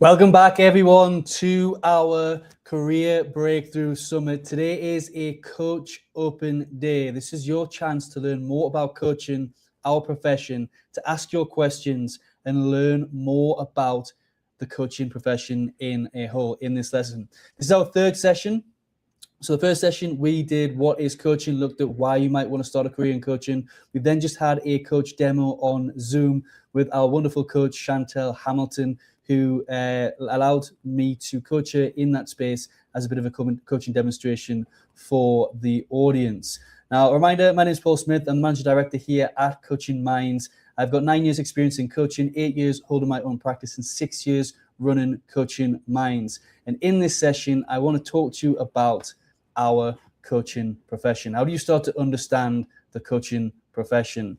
Welcome back, everyone, to our Career Breakthrough Summit. Today is a Coach Open Day. This is your chance to learn more about coaching, our profession, to ask your questions and learn more about the coaching profession in a whole in this lesson. This is our third session. So the first session we did what is coaching, looked at why you might want to start a career in coaching. We then just had a coach demo on Zoom with our wonderful coach, Chantel Hamilton, who allowed me to coach her in that space as a bit of a coaching demonstration for the audience. Now, a reminder, my name is Paul Smith. I'm the Manager Director here at Coaching Minds. I've got 9 years experience in coaching, 8 years holding my own practice, and 6 years running Coaching Minds. And in this session, I want to talk to you about our coaching profession. How do you start to understand the coaching profession?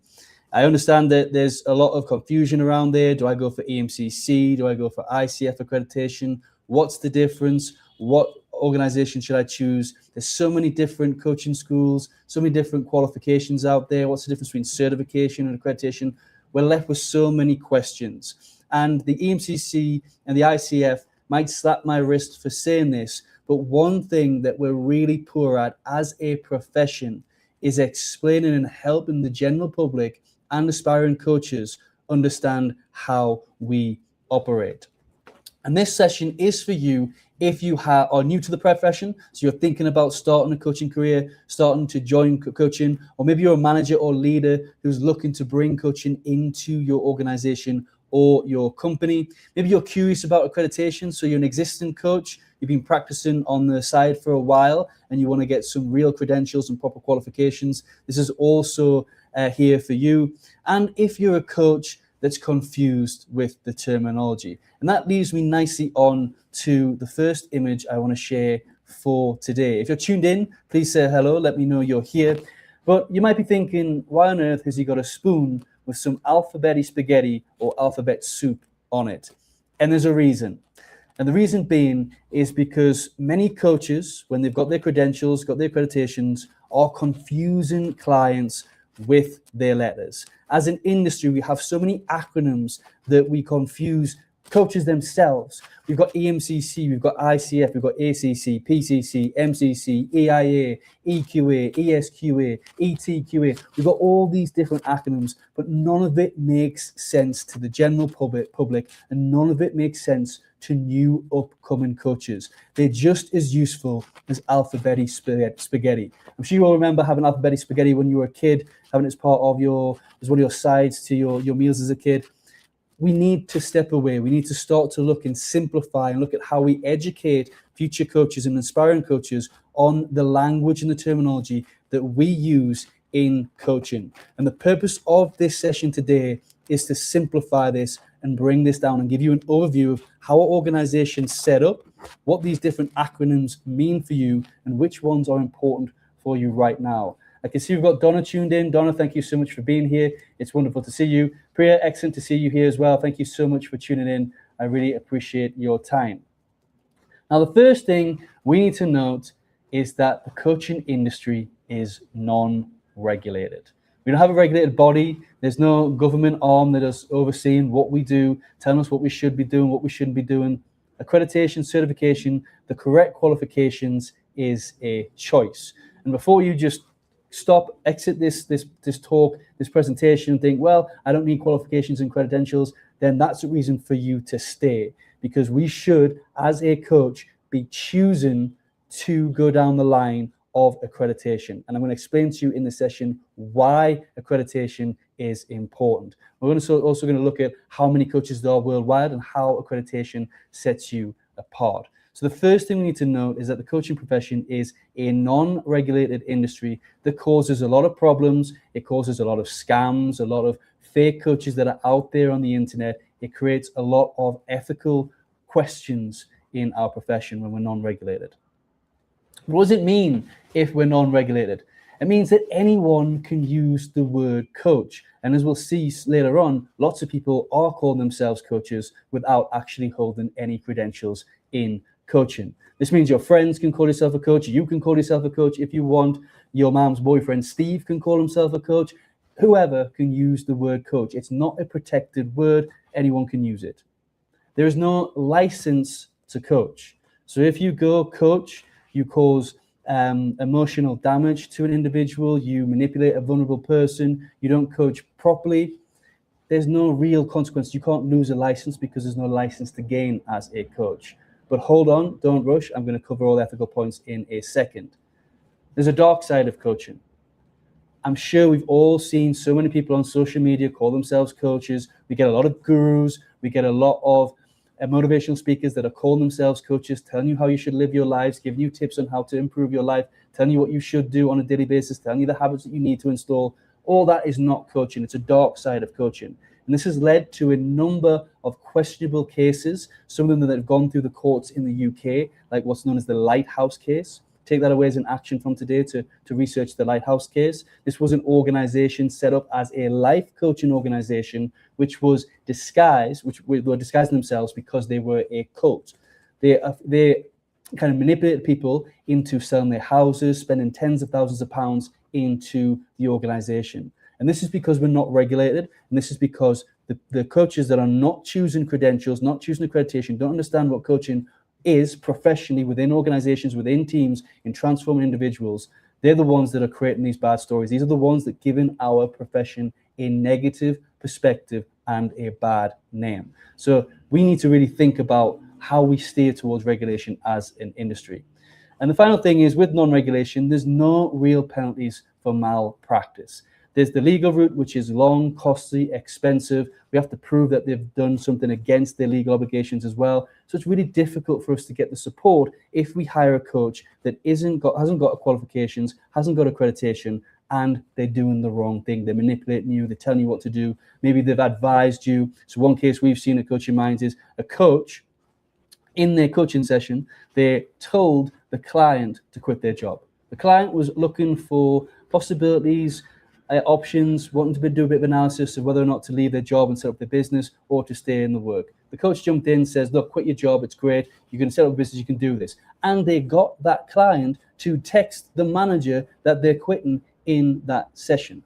I understand that there's a lot of confusion around there. Do I go for EMCC? Do I go for ICF Accreditation? What's the difference? What organization should I choose? There's so many different coaching schools, so many different qualifications out there. What's the difference between certification and accreditation? We're left with so many questions. And the EMCC and the ICF might slap my wrist for saying this, but one thing that we're really poor at as a profession is explaining and helping the general public and aspiring coaches understand how we operate. And this session is for you if you are new to the profession, so you're thinking about starting a coaching career, starting to join coaching, or maybe you're a manager or leader who's looking to bring coaching into your organization or your company. Maybe you're curious about accreditation, so you're an existing coach, you've been practicing on the side for a while, and you want to get some real credentials and proper qualifications. This is also here for you. And if you're a coach that's confused with the terminology. And that leads me nicely on to the first image I want to share for today. If you're tuned in, please say hello, let me know you're here. But you might be thinking, why on earth has he got a spoon with some alphabet spaghetti or alphabet soup on it? And there's a reason. And the reason being is because many coaches, when they've got their credentials, got their accreditations, are confusing clients with their letters. As an industry, we have so many acronyms that we confuse coaches themselves. We've got EMCC, we've got ICF, we've got ACC, PCC, MCC, EIA, EQA, ESQA, ETQA. We've got all these different acronyms, but none of it makes sense to the general public, and none of it makes sense to new upcoming coaches. They're just as useful as alphabet spaghetti. I'm sure you all remember having alphabet spaghetti when you were a kid, having it as part of as one of your sides to your meals as a kid. We need to step away. We need to start to look and simplify and look at how we educate future coaches and aspiring coaches on the language and the terminology that we use in coaching. And the purpose of this session today is to simplify this and bring this down and give you an overview of how our organization's set up, what these different acronyms mean for you, and which ones are important for you right now. I can see we've got Donna tuned in. Donna, thank you so much for being here. It's wonderful to see you. Priya, excellent to see you here as well. Thank you so much for tuning in. I really appreciate your time. Now, the first thing we need to note is that the coaching industry is non-regulated. We don't have a regulated body. There's no government arm that is overseeing what we do, telling us what we should be doing, what we shouldn't be doing. Accreditation, certification, the correct qualifications is a choice. And before you just exit this talk, this presentation, and think, well, I don't need qualifications and credentials, then that's a reason for you to stay, because we should, as a coach, be choosing to go down the line of accreditation. And I'm going to explain to you in this session why accreditation is important. We're also going to look at how many coaches there are worldwide and how accreditation sets you apart. So the first thing we need to note is that the coaching profession is a non-regulated industry that causes a lot of problems. It causes a lot of scams, a lot of fake coaches that are out there on the internet. it creates a lot of ethical questions in our profession when we're non-regulated. What does it mean if we're non-regulated? It means that anyone can use the word coach. And as we'll see later on, lots of people are calling themselves coaches without actually holding any credentials in coaching. This means your friends can call yourself a coach. You can call yourself a coach if you want. Your mom's boyfriend, Steve, can call himself a coach. Whoever can use the word coach. It's not a protected word. Anyone can use it. There is no license to coach. So if you go coach, you cause emotional damage to an individual, you manipulate a vulnerable person, you don't coach properly, there's no real consequence. You can't lose a license because there's no license to gain as a coach. But hold on, don't rush. I'm going to cover all the ethical points in a second. There's a dark side of coaching. I'm sure we've all seen so many people on social media call themselves coaches. We get a lot of gurus. We get a lot of motivational speakers that are calling themselves coaches, telling you how you should live your lives, giving you tips on how to improve your life, telling you what you should do on a daily basis, telling you the habits that you need to install. All that is not coaching. It's a dark side of coaching. And this has led to a number of questionable cases, some of them that have gone through the courts in the UK, like what's known as the Lighthouse case. Take that away as an action from today to research the Lighthouse case. This was an organization set up as a life coaching organization, which was disguised, which were disguising themselves because they were a cult. They kind of manipulated people into selling their houses, spending tens of thousands of pounds into the organization. And this is because we're not regulated. And this is because the coaches that are not choosing credentials, not choosing accreditation, don't understand what coaching is professionally within organizations, within teams, in transforming individuals. They're the ones that are creating these bad stories. These are the ones that giving our profession a negative perspective and a bad name. So we need to really think about how we steer towards regulation as an industry. And the final thing is, with non-regulation, there's no real penalties for malpractice. There's the legal route, which is long, costly, expensive. We have to prove that they've done something against their legal obligations as well. So it's really difficult for us to get the support if we hire a coach that hasn't got qualifications, hasn't got accreditation, and they're doing the wrong thing. They're manipulating you. They're telling you what to do. Maybe they've advised you. So one case we've seen at Coaching Minds is a coach in their coaching session, they told the client to quit their job. The client was looking for possibilities, options, wanting to do a bit of analysis of whether or not to leave their job and set up their business or to stay in the work. The coach jumped in, says, look, quit your job. It's great. You can set up a business. You can do this. And they got that client to text the manager that they're quitting in that session.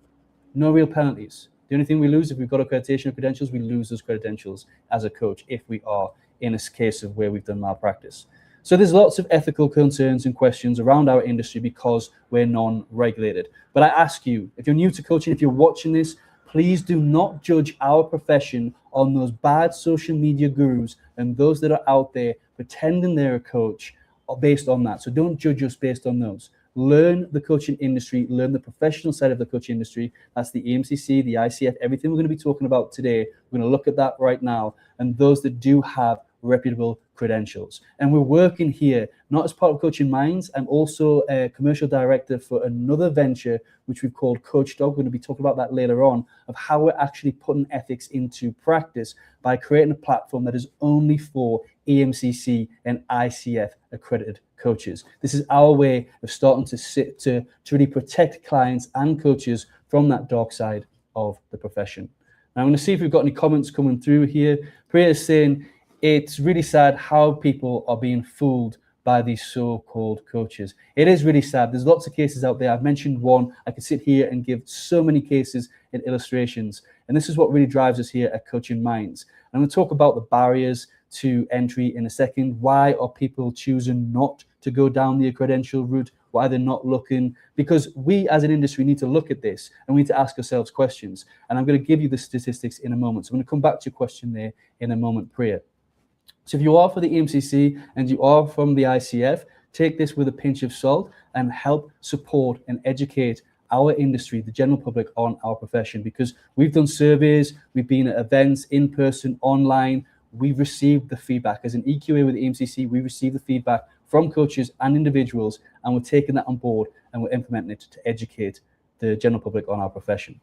No real penalties. The only thing we lose if we've got accreditation or credentials, we lose those credentials as a coach if we are in a case of where we've done malpractice. So there's lots of ethical concerns and questions around our industry because we're non-regulated. But I ask you, if you're new to coaching, if you're watching this, please do not judge our profession on those bad social media gurus and those that are out there pretending they're a coach based on that. So don't judge us based on those. Learn the coaching industry, learn the professional side of the coaching industry. That's the EMCC, the ICF, everything we're going to be talking about today. We're going to look at that right now. And those that do have reputable credentials. And we're working here, not as part of Coaching Minds. I'm also a commercial director for another venture, which we've called Coach Dog. We're going to be talking about that later on, of how we're actually putting ethics into practice by creating a platform that is only for EMCC and ICF accredited coaches. This is our way of starting to really protect clients and coaches from that dark side of the profession. Now I'm going to see if we've got any comments coming through here. Priya is saying, it's really sad how people are being fooled by these so-called coaches. It is really sad. There's lots of cases out there. I've mentioned one. I could sit here and give so many cases and illustrations. And this is what really drives us here at Coaching Minds. I'm going to talk about the barriers to entry in a second. Why are people choosing not to go down the credential route? Why they're not looking? Because we as an industry need to look at this and we need to ask ourselves questions. And I'm going to give you the statistics in a moment. So I'm going to come back to your question there in a moment, Priya. So if you are for the EMCC and you are from the ICF, take this with a pinch of salt and help support and educate our industry, the general public, on our profession, because we've done surveys, we've been at events, in person, online. We've received the feedback. As an EQA with the EMCC, we receive the feedback from coaches and individuals, and we're taking that on board and we're implementing it to educate the general public on our profession.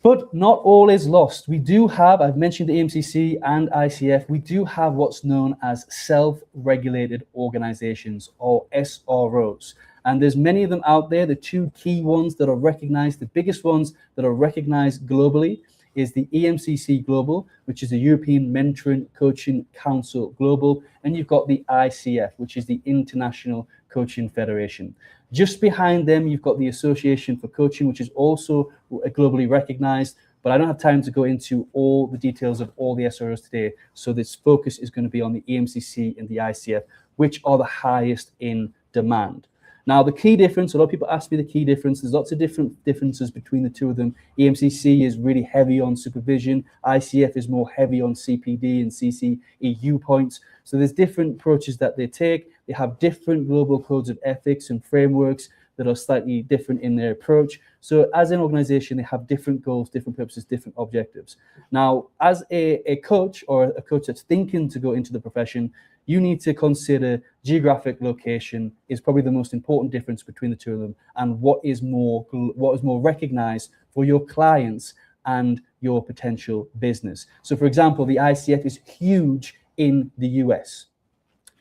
But not all is lost. We do have, I've mentioned the EMCC and ICF, we do have what's known as self-regulated organizations, or SROs. And there's many of them out there. The two key ones that are recognized, the biggest ones that are recognized globally, is the EMCC Global, which is the European Mentoring Coaching Council Global, and you've got the ICF, which is the International Coaching Federation. Just behind them, you've got the Association for Coaching, which is also globally recognized, but I don't have time to go into all the details of all the SROs today, so this focus is going to be on the EMCC and the ICF, which are the highest in demand. Now, the key difference, a lot of people ask me the key difference. There's lots of different differences between the two of them. EMCC is really heavy on supervision. ICF is more heavy on CPD and CCEU points. So there's different approaches that they take. They have different global codes of ethics and frameworks that are slightly different in their approach. So as an organization, they have different goals, different purposes, different objectives. Now, as a coach, or a coach that's thinking to go into the profession, you need to consider geographic location is probably the most important difference between the two of them, and what is more recognized for your clients and your potential business. So for example, the ICF is huge in the US.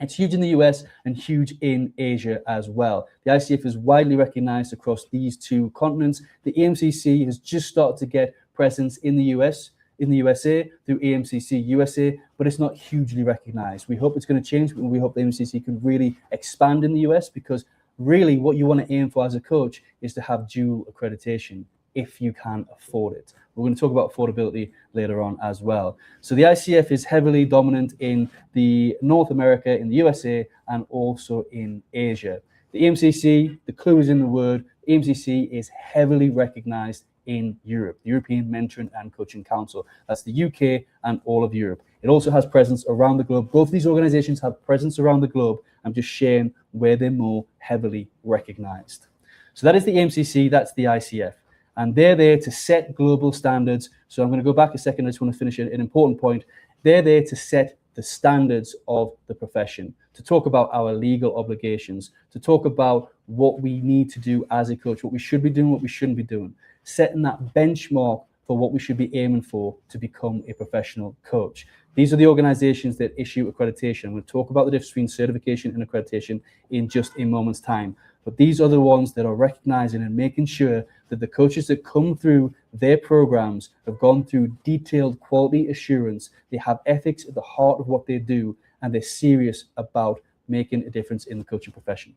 It's huge in the US and huge in Asia as well. The ICF is widely recognized across these two continents. The EMCC has just started to get presence in the USA through EMCC USA, but it's not hugely recognized. We hope it's going to change, and we hope the EMCC can really expand in the US, because really what you want to aim for as a coach is to have dual accreditation if you can afford it. We're going to talk about affordability later on as well. So the ICF is heavily dominant in the North America, in the USA, and also in Asia. The EMCC, the clue is in the word, EMCC is heavily recognized in Europe, the European Mentoring and Coaching Council. That's the UK and all of Europe. It also has presence around the globe. Both of these organizations have presence around the globe. I'm just sharing where they're more heavily recognized. So that is the EMCC, that's the ICF. And they're there to set global standards. So I'm going to go back a second. I just want to finish an important point. They're there to set the standards of the profession, to talk about our legal obligations, to talk about what we need to do as a coach, what we should be doing, what we shouldn't be doing, setting that benchmark for what we should be aiming for to become a professional coach. These are the organizations that issue accreditation. I'm going to talk about the difference between certification and accreditation in just a moment's time. But these are the ones that are recognizing and making sure that the coaches that come through their programs have gone through detailed quality assurance. They have ethics at the heart of what they do, and they're serious about making a difference in the coaching profession.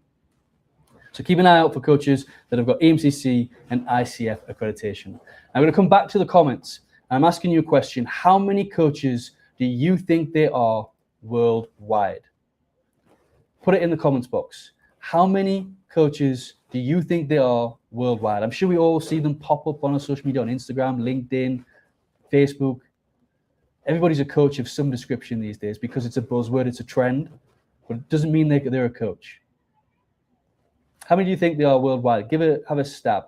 So keep an eye out for coaches that have got EMCC and ICF accreditation. I'm going to come back to the comments. I'm asking you a question. How many coaches do you think there are worldwide? Put it in the comments box. How many coaches do you think there are worldwide? I'm sure we all see them pop up on our social media, on Instagram, LinkedIn, Facebook. Everybody's a coach of some description these days because it's a buzzword, it's a trend, but it doesn't mean they're a coach. How many do you think they are worldwide? Have a stab.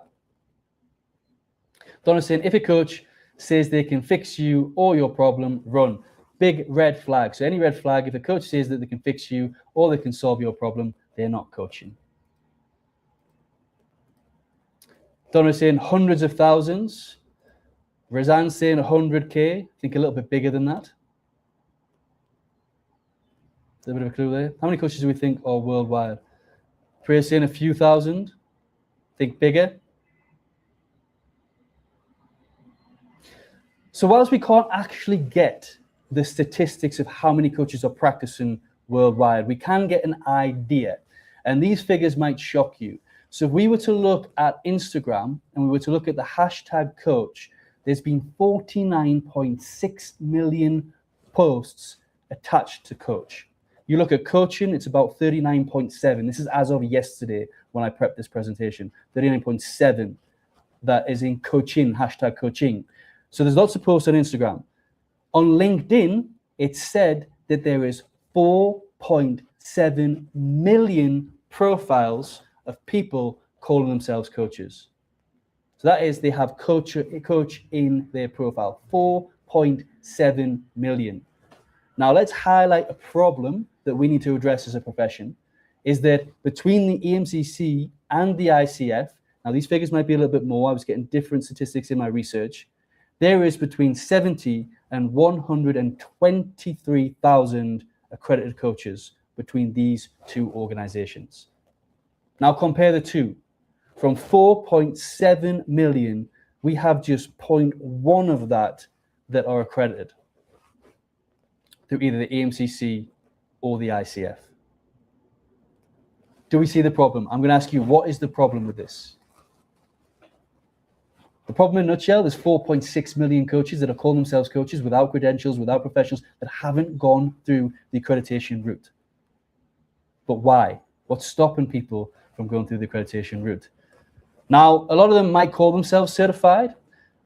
Donna's saying, if a coach says they can fix you or your problem, run. Big red flag. So any red flag, if a coach says that they can fix you or they can solve your problem, they're not coaching. Donna's saying hundreds of thousands. Razan's saying 100K. I think a little bit bigger than that. Is there a bit of a clue there? How many coaches do we think are worldwide? Priya's saying a few thousand. Think bigger. So whilst we can't actually get the statistics of how many coaches are practicing worldwide, we can get an idea. And these figures might shock you. So if we were to look at Instagram and we were to look at the hashtag coach, there's been 49.6 million posts attached to coach. You look at coaching, it's about 39.7. This is as of yesterday when I prepped this presentation. 39.7 that is in coaching, hashtag coaching. So there's lots of posts on Instagram. On LinkedIn, it said that there is 4.7 million profiles of people calling themselves coaches. So that is, they have coach in their profile, 4.7 million. Now let's highlight a problem that we need to address as a profession, is that between the EMCC and the ICF, now these figures might be a little bit more, I was getting different statistics in my research, There is between 70 and 123,000 accredited coaches between these two organizations. Now compare the two. From 4.7 million, we have just 0.1 of that are accredited through either the EMCC or the ICF. Do we see the problem? I'm going to ask you, what is the problem with this? The problem in a nutshell, there's 4.6 million coaches that are calling themselves coaches without credentials, without professionals, that haven't gone through the accreditation route. But why? What's stopping people from going through the accreditation route? Now, a lot of them might call themselves certified.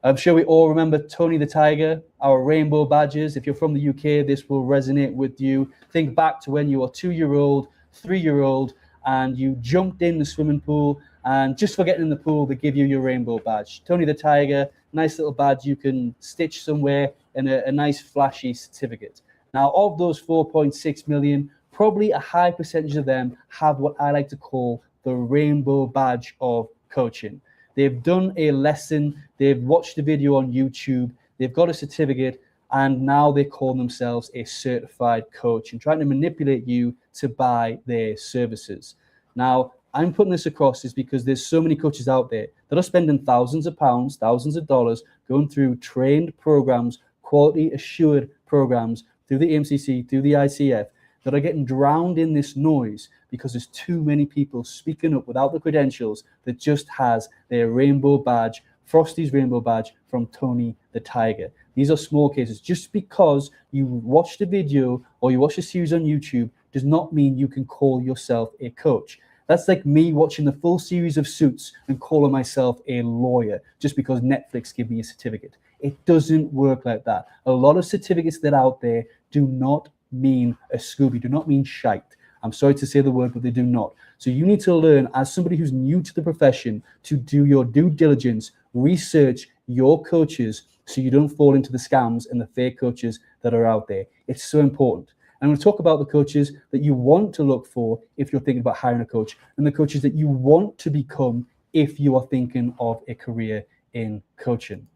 I'm sure we all remember Tony the Tiger, our rainbow badges. If you're from the UK, this will resonate with you. Think back to when you were 2-year-old, 3-year-old, and you jumped in the swimming pool, and just for getting in the pool, they give you your rainbow badge. Tony the Tiger, nice little badge you can stitch somewhere, and a nice flashy certificate. Now, of those 4.6 million, probably a high percentage of them have what I like to call the rainbow badge of coaching. They've done a lesson, they've watched a video on YouTube, they've got a certificate, and now they call themselves a certified coach and trying to manipulate you to buy their services. Now, I'm putting this across is because there's so many coaches out there that are spending thousands of pounds, thousands of dollars going through trained programs, quality assured programs through the EMCC, through the ICF, that are getting drowned in this noise because there's too many people speaking up without the credentials that just has their rainbow badge, Frosty's rainbow badge from Tony the Tiger. These are small cases. Just because you watched a video or you watched a series on YouTube does not mean you can call yourself a coach. That's like me watching the full series of Suits and calling myself a lawyer just because Netflix gave me a certificate. It doesn't work like that. A lot of certificates that are out there do not mean a Scooby, do not mean shite. I'm sorry to say the word, but they do not. So you need to learn, as somebody who's new to the profession, to do your due diligence, research your coaches so you don't fall into the scams and the fake coaches that are out there. It's so important. I'm going to talk about the coaches that you want to look for if you're thinking about hiring a coach, and the coaches that you want to become if you are thinking of a career in coaching.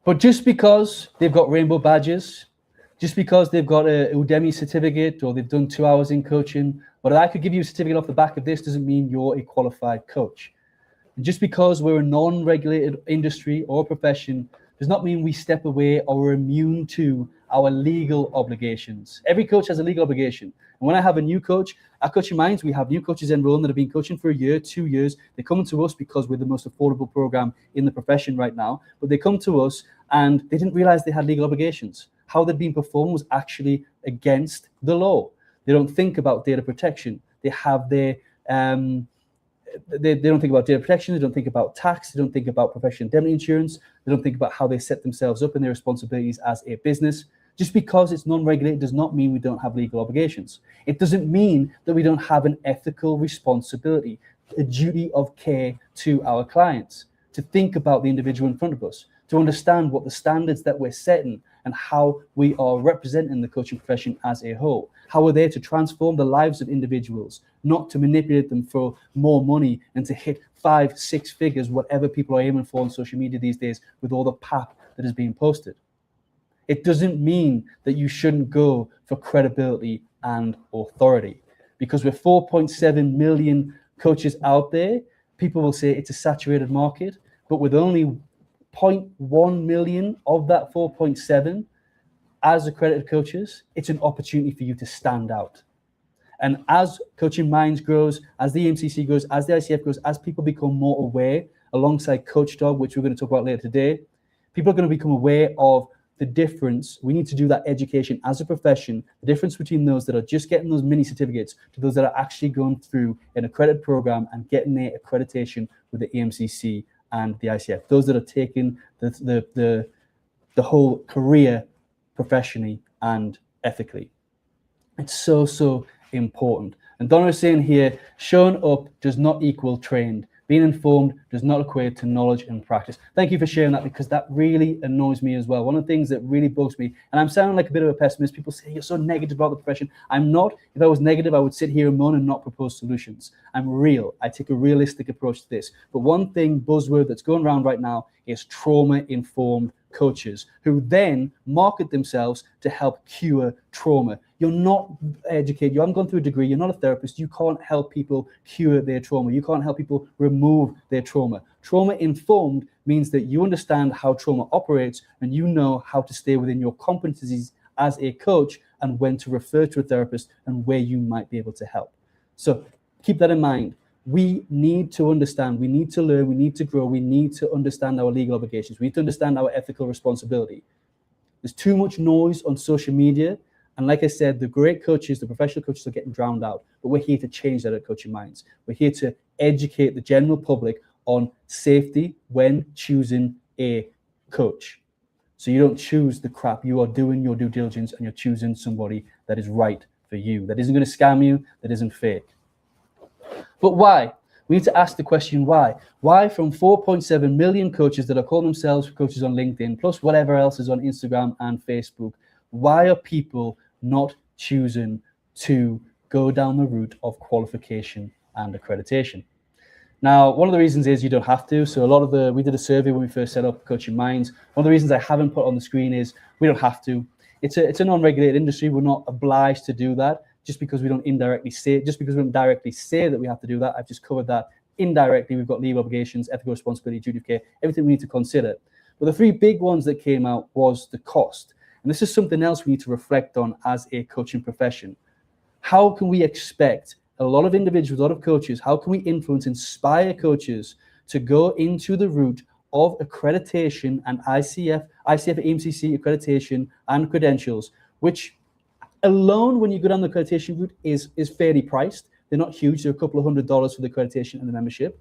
But just because they've got rainbow badges, just because they've got a Udemy certificate or they've done 2 hours in coaching, but I could give you a certificate off the back of this doesn't mean you're a qualified coach. And just because we're a non-regulated industry or profession does not mean we step away or we're immune to our legal obligations. Every coach has a legal obligation. And when I have a new coach, at Coaching Minds, we have new coaches enrolled that have been coaching for a year, 2 years. They come to us because we're the most affordable program in the profession right now. But they come to us and they didn't realize they had legal obligations. How they'd been performed was actually against the law. They don't think about data protection. They have their they don't think about data protection, they don't think about tax, they don't think about professional indemnity insurance, they don't think about how they set themselves up and their responsibilities as a business. Just because it's non-regulated does not mean we don't have legal obligations. It doesn't mean that we don't have an ethical responsibility, a duty of care to our clients, to think about the individual in front of us, to understand what the standards that we're setting and how we are representing the coaching profession as a whole. How we're there to transform the lives of individuals, not to manipulate them for more money and to hit 5-6 figures, whatever people are aiming for on social media these days with all the pap that is being posted. It doesn't mean that you shouldn't go for credibility and authority. Because with 4.7 million coaches out there, people will say it's a saturated market, but with only 0.1 million of that 4.7 as accredited coaches, it's an opportunity for you to stand out. And as Coaching Minds grows, as the EMCC grows, as the ICF grows, as people become more aware, alongside Coach Dog, which we're going to talk about later today, people are going to become aware of the difference. We need to do that education as a profession, the difference between those that are just getting those mini certificates to those that are actually going through an accredited program and getting their accreditation with the EMCC and the ICF. Those that are taking the whole career professionally and ethically. It's so important. And Donna is saying here, showing up does not equal trained. Being informed does not equate to knowledge and practice. Thank you for sharing that, because that really annoys me as well. One of the things that really bugs me, and I'm sounding like a bit of a pessimist, people say you're so negative about the profession. I'm not. If I was negative, I would sit here and moan and not propose solutions. I'm real. I take a realistic approach to this. But one thing, buzzword that's going around right now, is trauma-informed coaches, who then market themselves to help cure trauma. You're not educated, you haven't gone through a degree, you're not a therapist, you can't help people cure their trauma, you can't help people remove their trauma. Trauma-informed means that you understand how trauma operates and you know how to stay within your competencies as a coach and when to refer to a therapist and where you might be able to help. So keep that in mind. We need to understand, we need to learn, we need to grow, we need to understand our legal obligations, we need to understand our ethical responsibility. There's too much noise on social media, and like I said, the great coaches, the professional coaches are getting drowned out, but we're here to change that at Coaching Minds. We're here to educate the general public on safety when choosing a coach. So you don't choose the crap, you are doing your due diligence and you're choosing somebody that is right for you, that isn't going to scam you, that isn't fake. But why? We need to ask the question why. Why from 4.7 million coaches that are calling themselves coaches on LinkedIn, plus whatever else is on Instagram and Facebook, why are people not choosing to go down the route of qualification and accreditation? Now, one of the reasons is you don't have to. So we did a survey when we first set up Coaching Minds. One of the reasons I haven't put on the screen is we don't have to. It's a non-regulated industry. We're not obliged to do that. Just because we don't directly say that we have to do that. I've just covered that. Indirectly, we've got legal obligations, ethical responsibility, duty of care, everything we need to consider. But the three big ones that came out was the cost. And this is something else we need to reflect on as a coaching profession. How can we expect a lot of individuals, a lot of coaches, how can we influence, inspire coaches to go into the route of accreditation and ICF, EMCC accreditation and credentials, which alone, when you go down the accreditation route, is fairly priced. They're not huge. They're a couple of $100s for the accreditation and the membership.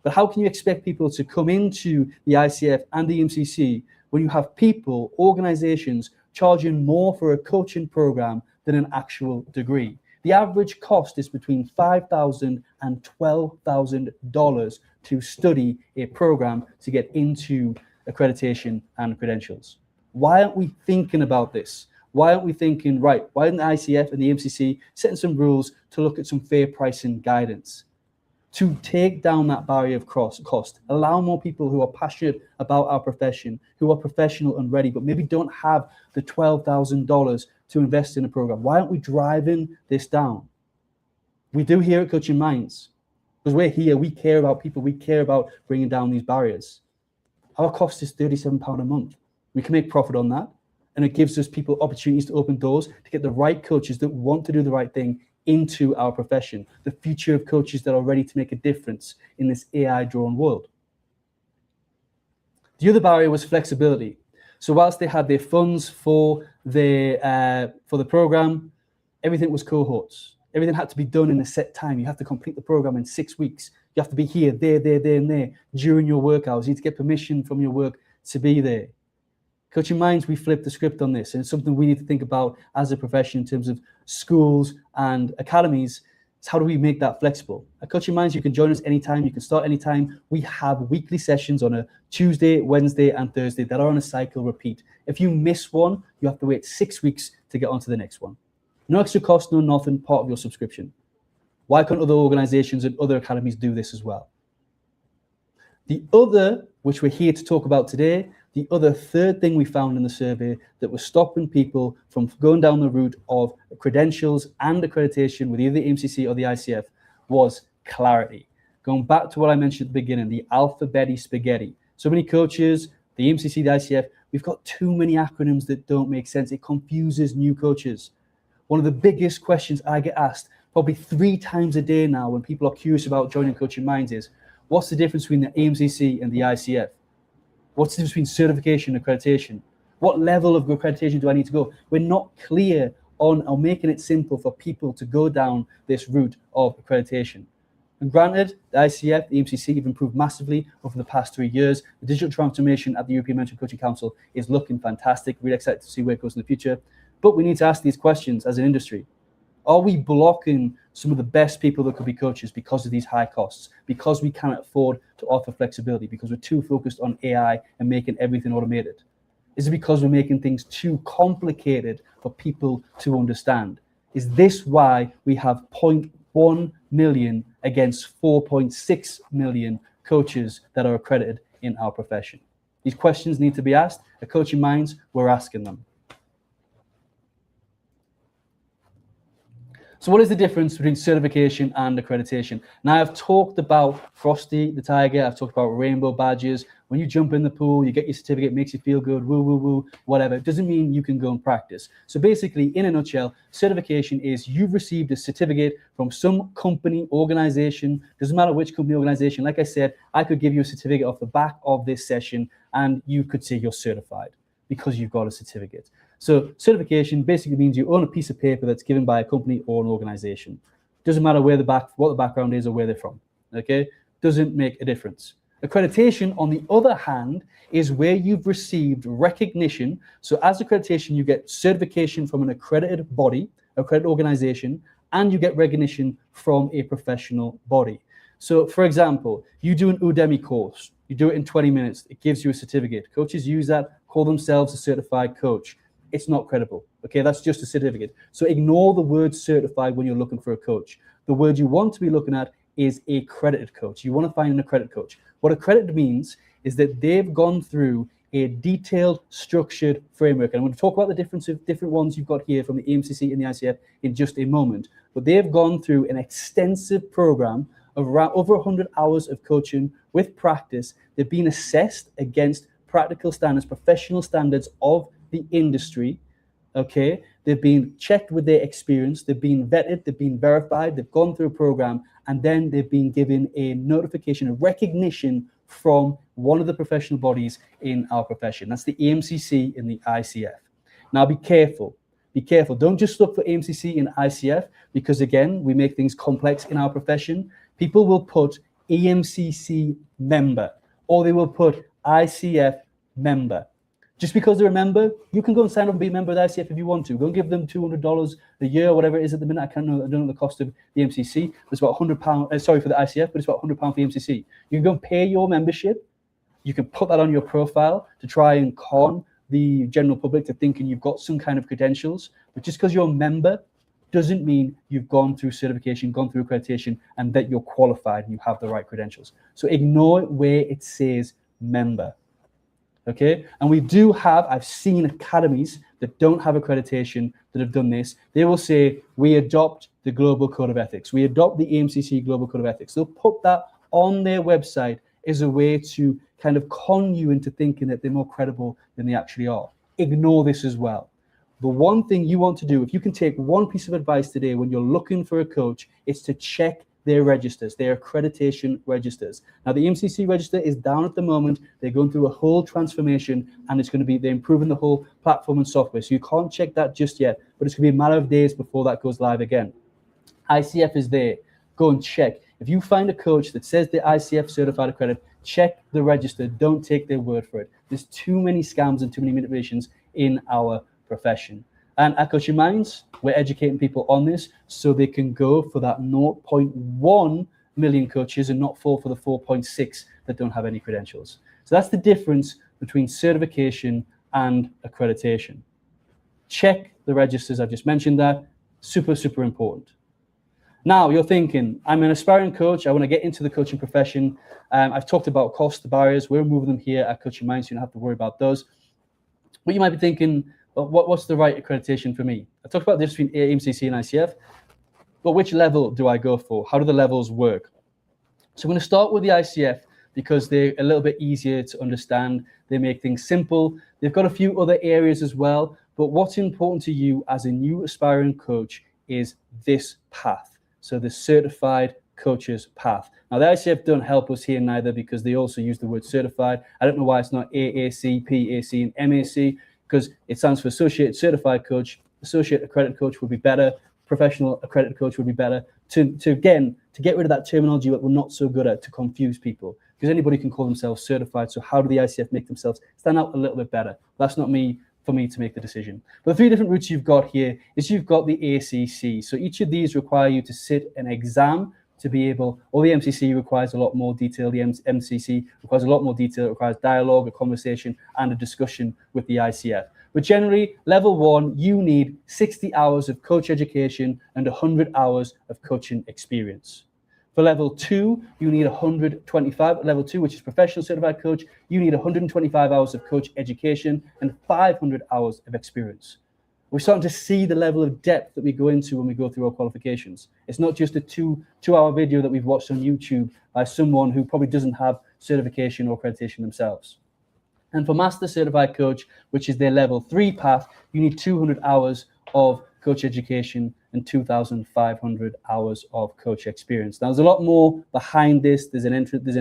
But how can you expect people to come into the ICF and the EMCC when you have people, organizations, charging more for a coaching program than an actual degree? The average cost is between $5,000 and $12,000 to study a program to get into accreditation and credentials. Why aren't we thinking about this? Why aren't we thinking, right, why isn't the ICF and the EMCC setting some rules to look at some fair pricing guidance to take down that barrier of cost, allow more people who are passionate about our profession, who are professional and ready, but maybe don't have the $12,000 to invest in a program? Why aren't we driving this down? We do here at Coaching Minds, because we're here, we care about people, we care about bringing down these barriers. Our cost is £37 a month. We can make profit on that. And it gives us people opportunities to open doors, to get the right coaches that want to do the right thing into our profession, the future of coaches that are ready to make a difference in this AI-drawn world. The other barrier was flexibility. So whilst they had their funds for the program, everything was cohorts. Everything had to be done in a set time. You have to complete the program in 6 weeks. You have to be here, there, and there during your work hours. You need to get permission from your work to be there. Coaching Minds, we flipped the script on this, and it's something we need to think about as a profession in terms of schools and academies. It's how do we make that flexible? At Coaching Minds, you can join us anytime, you can start anytime. We have weekly sessions on a Tuesday, Wednesday, and Thursday that are on a cycle repeat. If you miss one, you have to wait 6 weeks to get onto the next one. No extra cost, no nothing, part of your subscription. Why can't other organizations and other academies do this as well? The other, which we're here to talk about today, the other third thing we found in the survey that was stopping people from going down the route of credentials and accreditation with either the EMCC or the ICF was clarity. Going back to what I mentioned at the beginning, the alphabet spaghetti. So many coaches, the EMCC, the ICF, we've got too many acronyms that don't make sense. It confuses new coaches. One of the biggest questions I get asked probably 3 times a day now when people are curious about joining Coaching Minds is, what's the difference between the EMCC and the ICF? What's the difference between certification and accreditation? What level of accreditation do I need to go? We're not clear on or making it simple for people to go down this route of accreditation. And granted, the ICF, the EMCC have improved massively over the past 3 years. The digital transformation at the European Mentoring Coaching Council is looking fantastic. Really excited to see where it goes in the future. But we need to ask these questions as an industry. Are we blocking some of the best people that could be coaches because of these high costs, because we cannot afford to offer flexibility, because we're too focused on AI and making everything automated? Is it because we're making things too complicated for people to understand? Is this why we have 0.1 million against 4.6 million coaches that are accredited in our profession? These questions need to be asked. At Coaching Minds, we're asking them. So what is the difference between certification and accreditation? Now, I've talked about Frosty the Tiger. I've talked about rainbow badges. When you jump in the pool, you get your certificate, makes you feel good, woo, woo, woo, whatever. It doesn't mean you can go and practice. So basically, in a nutshell, certification is you've received a certificate from some company, organization, doesn't matter which company, organization. Like I said, I could give you a certificate off the back of this session, and you could say you're certified because you've got a certificate. So certification basically means you own a piece of paper that's given by a company or an organization. Doesn't matter what the background is or where they're from, okay? Doesn't make a difference. Accreditation, on the other hand, is where you've received recognition. So as accreditation, you get certification from an accredited body, accredited organization, and you get recognition from a professional body. So for example, you do an Udemy course, you do it in 20 minutes, it gives you a certificate. Coaches use that, call themselves a certified coach. It's not credible, okay? That's just a certificate. So ignore the word certified when you're looking for a coach. The word you want to be looking at is a accredited coach. You want to find an accredited coach. What accredited means is that they've gone through a detailed, structured framework. And I'm going to talk about the difference of different ones you've got here from the EMCC and the ICF in just a moment. But they've gone through an extensive program of around over 100 hours of coaching with practice. They've been assessed against practical standards, professional standards of the industry, okay? They've been checked with their experience, they've been vetted, they've been verified, they've gone through a program, and then they've been given a notification, a recognition from one of the professional bodies in our profession. That's the EMCC and the ICF. Now be careful. Be careful. Don't just look for EMCC and ICF because, again, we make things complex in our profession. People will put EMCC member or they will put ICF member. Just because they're a member, you can go and sign up and be a member of the ICF if you want to. Go and give them $200 a year, whatever it is at the minute. I don't know the cost of the MCC. It's about £100. Sorry for the ICF, but it's about £100 for the MCC. You can go and pay your membership. You can put that on your profile to try and con the general public to thinking you've got some kind of credentials. But just because you're a member doesn't mean you've gone through certification, gone through accreditation, and that you're qualified and you have the right credentials. So ignore where it says member. Okay, and we do have, I've seen academies that don't have accreditation that have done this. They will say, we adopt the Global Code of Ethics. We adopt the EMCC Global Code of Ethics. They'll put that on their website as a way to kind of con you into thinking that they're more credible than they actually are. Ignore this as well. The one thing you want to do, if you can take one piece of advice today when you're looking for a coach, is to check their registers, their accreditation registers. Now, the EMCC register is down at the moment. They're going through a whole transformation, and it's going to be, they're improving the whole platform and software. So you can't check that just yet, but it's going to be a matter of days before that goes live again. ICF is there. Go and check. If you find a coach that says they're ICF certified accredited, check the register. Don't take their word for it. There's too many scams and too many manipulations in our profession. And at Coaching Minds, we're educating people on this so they can go for that 0.1 million coaches and not fall for the 4.6 that don't have any credentials. So that's the difference between certification and accreditation. Check the registers. I've just mentioned that. Super, super important. Now you're thinking, I'm an aspiring coach. I want to get into the coaching profession. I've talked about cost, the barriers. We're removing them here at Coaching Minds, so you don't have to worry about those. But you might be thinking, well, what's the right accreditation for me? I talked about the difference between EMCC and ICF, but which level do I go for? How do the levels work? So I'm going to start with the ICF because they're a little bit easier to understand. They make things simple. They've got a few other areas as well, but what's important to you as a new aspiring coach is this path. So the certified coaches path. Now the ICF don't help us here neither because they also use the word certified. I don't know why it's not AAC, PAC, and MAC, because it stands for Associate Certified Coach. Associate Accredited Coach would be better. Professional Accredited Coach would be better. To get rid of that terminology that we're not so good at, to confuse people. Because anybody can call themselves certified. So how do the ICF make themselves stand out a little bit better? That's not me for me to make the decision. But the three different routes you've got here is you've got the ACC. So each of these require you to sit an exam to be able, or the MCC requires a lot more detail. The MCC requires a lot more detail. It requires dialogue, a conversation, and a discussion with the ICF. But generally, level 1, you need 60 hours of coach education and 100 hours of coaching experience. For level 2, you need 125. Level 2, which is professional certified coach, you need 125 hours of coach education and 500 hours of experience. We're starting to see the level of depth that we go into when we go through our qualifications. It's not just a two-hour video that we've watched on YouTube by someone who probably doesn't have certification or accreditation themselves. And for Master Certified Coach, which is their level 3 path, you need 200 hours of coach education and 2,500 hours of coach experience. Now, there's a lot more behind this. There's an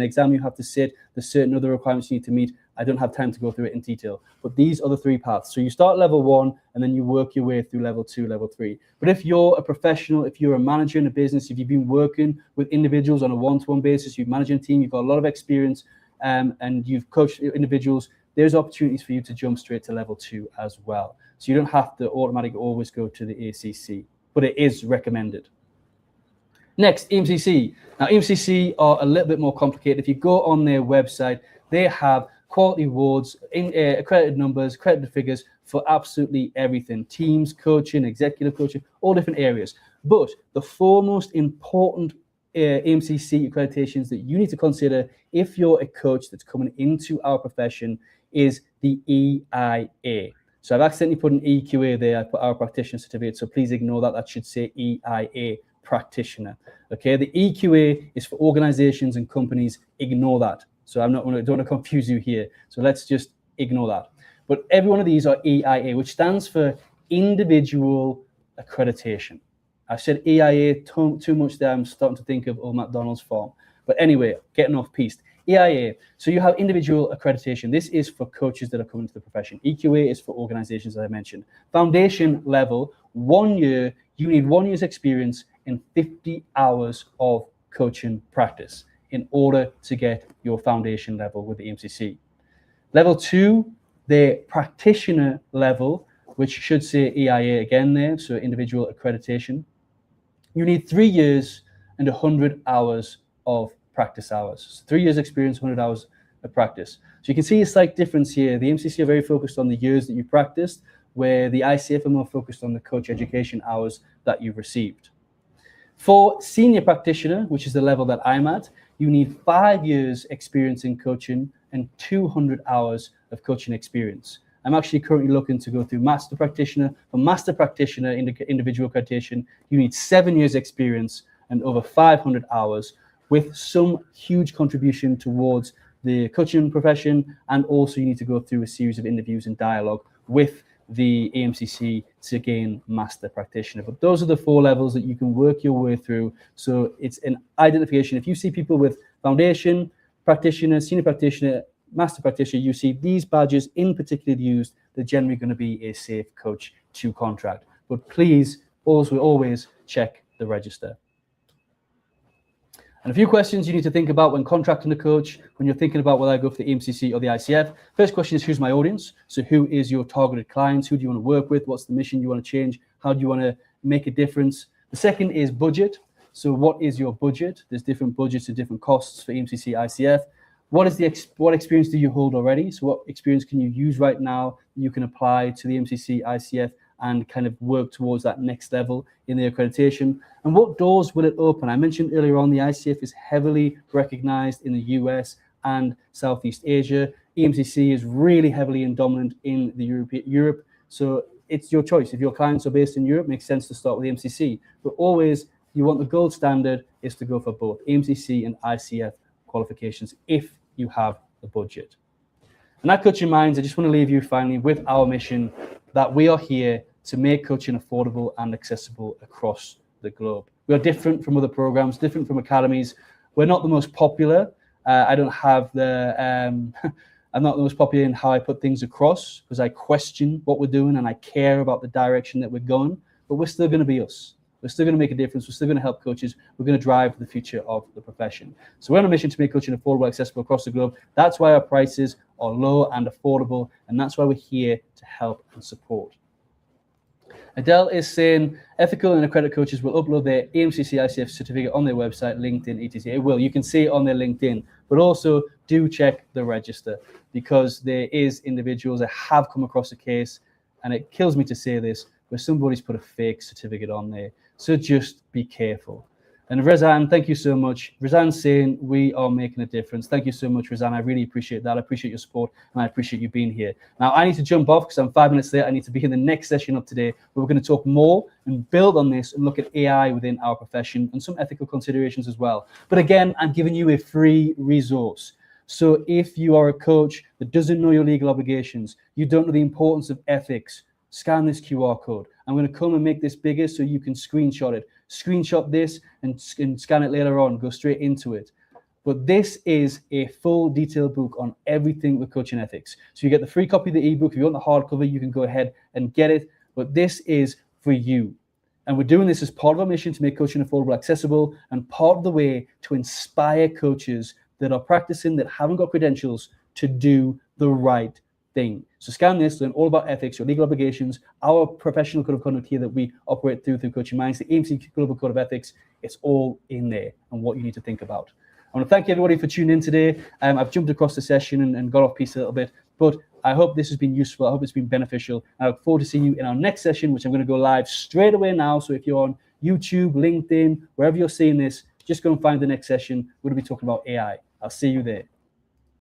exam you have to sit. There's certain other requirements you need to meet. I don't have time to go through it in detail, but these are the 3 paths. So you start level 1 and then you work your way through level 2, level 3. But if you're a professional, if you're a manager in a business, if you've been working with individuals on a one-to-one basis, you're managing a team, you've got a lot of experience, and you've coached individuals, there's opportunities for you to jump straight to level 2 as well. So you don't have to automatically always go to the ACC, but it is recommended. Next, EMCC. Now, EMCC are a little bit more complicated. If you go on their website, they have quality awards, accredited numbers, accredited figures for absolutely everything. Teams, coaching, executive coaching, all different areas. But the 4 most important EMCC accreditations that you need to consider if you're a coach that's coming into our profession is the EIA. So I've accidentally put an EQA there. I put our practitioner certificate, so please ignore that. That should say EIA practitioner. Okay, the EQA is for organizations and companies. Ignore that. So I don't want to confuse you here. So let's just ignore that. But every one of these are EIA, which stands for individual accreditation. I've said EIA too much there. I'm starting to think of Old McDonald's farm. But anyway, getting off piste. EIA. So you have individual accreditation. This is for coaches that are coming to the profession. EQA is for organizations, as I mentioned. Foundation level, 1 year, you need 1 year's experience and 50 hours of coaching practice in order to get your foundation level with the EMCC. Level 2, the practitioner level, which should say EIA again there, so individual accreditation. You need 3 years and 100 hours of practice hours. So 3 years experience, 100 hours of practice. So you can see a slight difference here. The EMCC are very focused on the years that you practiced, where the ICF are more focused on the coach education hours that you've received. For senior practitioner, which is the level that I'm at, you need 5 years experience in coaching and 200 hours of coaching experience. I'm actually currently looking to go through master practitioner. For master practitioner individual accreditation, you need 7 years experience and over 500 hours, with some huge contribution towards the coaching profession. And also you need to go through a series of interviews and dialogue with the EMCC to gain master practitioner. But those are the 4 levels that you can work your way through. So it's an identification. If you see people with foundation, practitioner, senior practitioner, master practitioner, you see these badges in particular used, they're generally going to be a safe coach to contract. But please also always check the register. And a few questions you need to think about when contracting a coach, when you're thinking about whether I go for the EMCC or the ICF. First question is, who's my audience? So who is your targeted clients? Who do you want to work with? What's the mission you want to change? How do you want to make a difference? The second is budget. So what is your budget? There's different budgets and different costs for EMCC, ICF. What experience do you hold already? So what experience can you use right now you can apply to the EMCC, ICF, and kind of work towards that next level in the accreditation? And what doors will it open? I mentioned earlier on, the ICF is heavily recognized in the US and Southeast Asia. EMCC is really heavily and dominant in the Europe. So it's your choice. If your clients are based in Europe, it makes sense to start with EMCC. But always, you want the gold standard is to go for both EMCC and ICF qualifications if you have the budget. And that Coaching Minds, I just want to leave you finally with our mission that we are here to make coaching affordable and accessible across the globe. We are different from other programs, different from academies. We're not the most popular. I don't have the, I'm not the most popular in how I put things across, because I question what we're doing and I care about the direction that we're going, but we're still going to be us. We're still going to make a difference. We're still going to help coaches. We're going to drive the future of the profession. So we're on a mission to make coaching affordable, accessible across the globe. That's why our prices are low and affordable, and that's why we're here to help and support. Adele is saying ethical and accredited coaches will upload their EMCC ICF certificate on their website, LinkedIn, etc. It will. You can see it on their LinkedIn, but also do check the register, because there is individuals that have come across a case, and it kills me to say this, where somebody's put a fake certificate on there. So just be careful. And Rezan, thank you so much. Rezan's saying we are making a difference. Thank you so much, Rezan. I really appreciate that. I appreciate your support, and I appreciate you being here. Now, I need to jump off because I'm 5 minutes late. I need to be in the next session of today, where we're going to talk more and build on this and look at AI within our profession and some ethical considerations as well. But again, I'm giving you a free resource. So if you are a coach that doesn't know your legal obligations, you don't know the importance of ethics, scan this QR code. I'm going to come and make this bigger so you can screenshot it. Screenshot this and scan it later on. Go straight into it. But this is a full detailed book on everything with coaching ethics. So you get the free copy of the ebook. If you want the hardcover, you can go ahead and get it. But this is for you. And we're doing this as part of our mission to make coaching affordable, accessible, and part of the way to inspire coaches that are practicing, that haven't got credentials, to do the right thing. So scan this, learn all about ethics, your legal obligations, our professional code of conduct here that we operate through Coaching Minds, the EMCC Global Code of Ethics. It's all in there and what you need to think about. I want to thank everybody for tuning in today. I've jumped across the session and got off piece a little bit, but I hope this has been useful. I hope it's been beneficial. I look forward to seeing you in our next session, which I'm going to go live straight away now. So if you're on YouTube, LinkedIn, wherever you're seeing this, just go and find the next session. We're going to be talking about AI. I'll see you there.